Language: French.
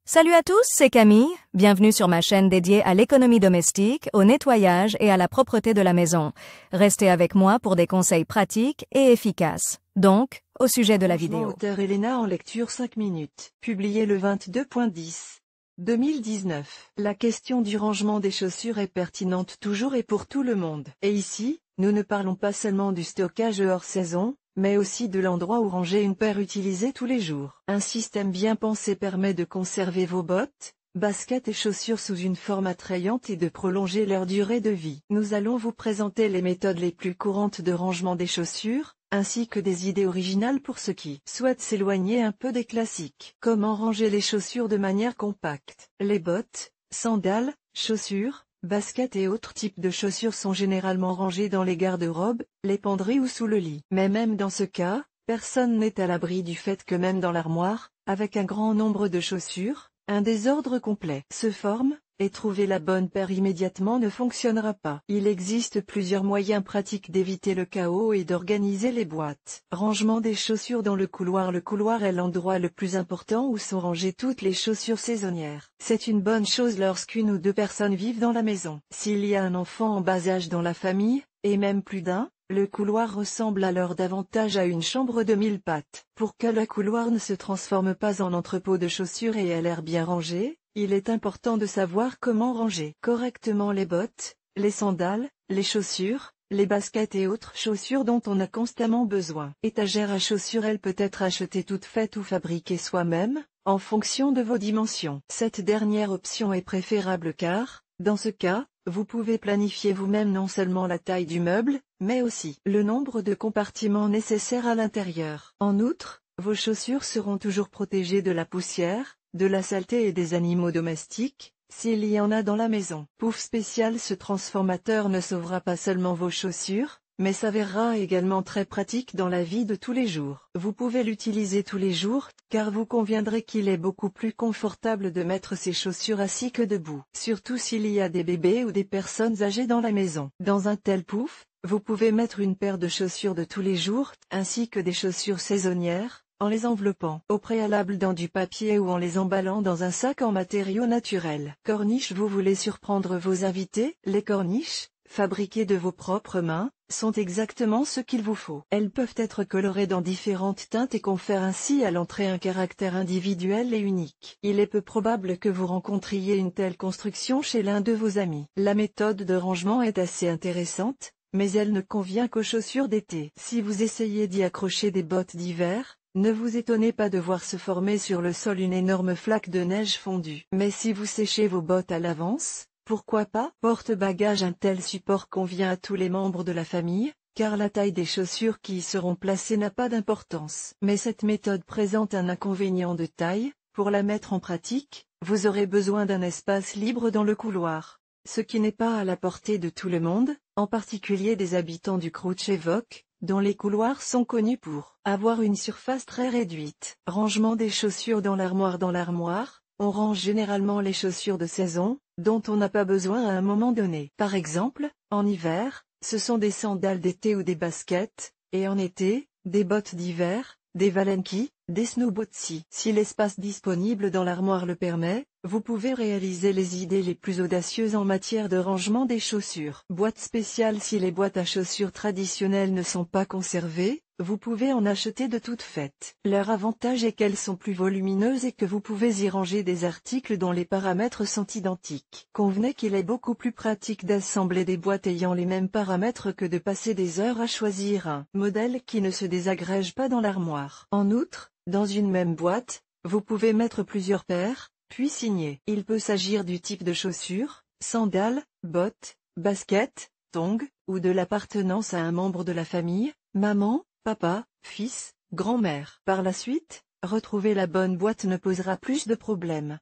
Salut à tous, c'est Camille. Bienvenue sur ma chaîne dédiée à l'économie domestique, au nettoyage et à la propreté de la maison. Restez avec moi pour des conseils pratiques et efficaces. Donc, au sujet de la vidéo. Auteur Elena en lecture 5 minutes. Publié le 22.10. 2019. La question du rangement des chaussures est pertinente toujours et pour tout le monde. Et ici, nous ne parlons pas seulement du stockage hors saison, mais aussi de l'endroit où ranger une paire utilisée tous les jours. Un système bien pensé permet de conserver vos bottes, baskets et chaussures sous une forme attrayante et de prolonger leur durée de vie. Nous allons vous présenter les méthodes les plus courantes de rangement des chaussures, ainsi que des idées originales pour ceux qui souhaitent s'éloigner un peu des classiques. Comment ranger les chaussures de manière compacte? Les bottes, sandales, chaussures, baskets et autres types de chaussures sont généralement rangées dans les garde-robes, les penderies ou sous le lit. Mais même dans ce cas, personne n'est à l'abri du fait que même dans l'armoire, avec un grand nombre de chaussures, un désordre complet se forme, et trouver la bonne paire immédiatement ne fonctionnera pas. Il existe plusieurs moyens pratiques d'éviter le chaos et d'organiser les boîtes. Rangement des chaussures dans le couloir. Le couloir est l'endroit le plus important où sont rangées toutes les chaussures saisonnières. C'est une bonne chose lorsqu'une ou deux personnes vivent dans la maison. S'il y a un enfant en bas âge dans la famille, et même plus d'un, le couloir ressemble alors davantage à une chambre de 1000 pattes. Pour que le couloir ne se transforme pas en entrepôt de chaussures et ait l'air bien rangé, il est important de savoir comment ranger correctement les bottes, les sandales, les chaussures, les baskets et autres chaussures dont on a constamment besoin. Étagère à chaussures. Elle peut être achetée toute faite ou fabriquée soi-même, en fonction de vos dimensions. Cette dernière option est préférable car, dans ce cas, vous pouvez planifier vous-même non seulement la taille du meuble, mais aussi le nombre de compartiments nécessaires à l'intérieur. En outre, vos chaussures seront toujours protégées de la poussière, de la saleté et des animaux domestiques, s'il y en a dans la maison. Pouf spécial. Ce transformateur ne sauvera pas seulement vos chaussures, mais s'avérera également très pratique dans la vie de tous les jours. Vous pouvez l'utiliser tous les jours, car vous conviendrez qu'il est beaucoup plus confortable de mettre ses chaussures assis que debout. Surtout s'il y a des bébés ou des personnes âgées dans la maison. Dans un tel pouf, vous pouvez mettre une paire de chaussures de tous les jours, ainsi que des chaussures saisonnières, en les enveloppant au préalable dans du papier ou en les emballant dans un sac en matériaux naturels. Corniche. Vous voulez surprendre vos invités? Les corniches, fabriquées de vos propres mains, sont exactement ce qu'il vous faut. Elles peuvent être colorées dans différentes teintes et confèrent ainsi à l'entrée un caractère individuel et unique. Il est peu probable que vous rencontriez une telle construction chez l'un de vos amis. La méthode de rangement est assez intéressante, mais elle ne convient qu'aux chaussures d'été. Si vous essayez d'y accrocher des bottes d'hiver, ne vous étonnez pas de voir se former sur le sol une énorme flaque de neige fondue. Mais si vous séchez vos bottes à l'avance, pourquoi pas? Porte-bagages. Un tel support convient à tous les membres de la famille, car la taille des chaussures qui y seront placées n'a pas d'importance. Mais cette méthode présente un inconvénient de taille. Pour la mettre en pratique, vous aurez besoin d'un espace libre dans le couloir, ce qui n'est pas à la portée de tout le monde, en particulier des habitants du Krutchevok, dont les couloirs sont connus pour avoir une surface très réduite. Rangement des chaussures dans l'armoire. Dans l'armoire, on range généralement les chaussures de saison, dont on n'a pas besoin à un moment donné. Par exemple, en hiver, ce sont des sandales d'été ou des baskets, et en été, des bottes d'hiver, des valenki, des snowboots. Si l'espace disponible dans l'armoire le permet, vous pouvez réaliser les idées les plus audacieuses en matière de rangement des chaussures. Boîte spéciale. Si les boîtes à chaussures traditionnelles ne sont pas conservées, vous pouvez en acheter de toutes faites. Leur avantage est qu'elles sont plus volumineuses et que vous pouvez y ranger des articles dont les paramètres sont identiques. Convenez qu'il est beaucoup plus pratique d'assembler des boîtes ayant les mêmes paramètres que de passer des heures à choisir un modèle qui ne se désagrège pas dans l'armoire. En outre, dans une même boîte, vous pouvez mettre plusieurs paires, puis signer. Il peut s'agir du type de chaussures, sandales, bottes, baskets, tongs, ou de l'appartenance à un membre de la famille, maman, papa, fils, grand-mère. Par la suite, retrouver la bonne boîte ne posera plus de problèmes.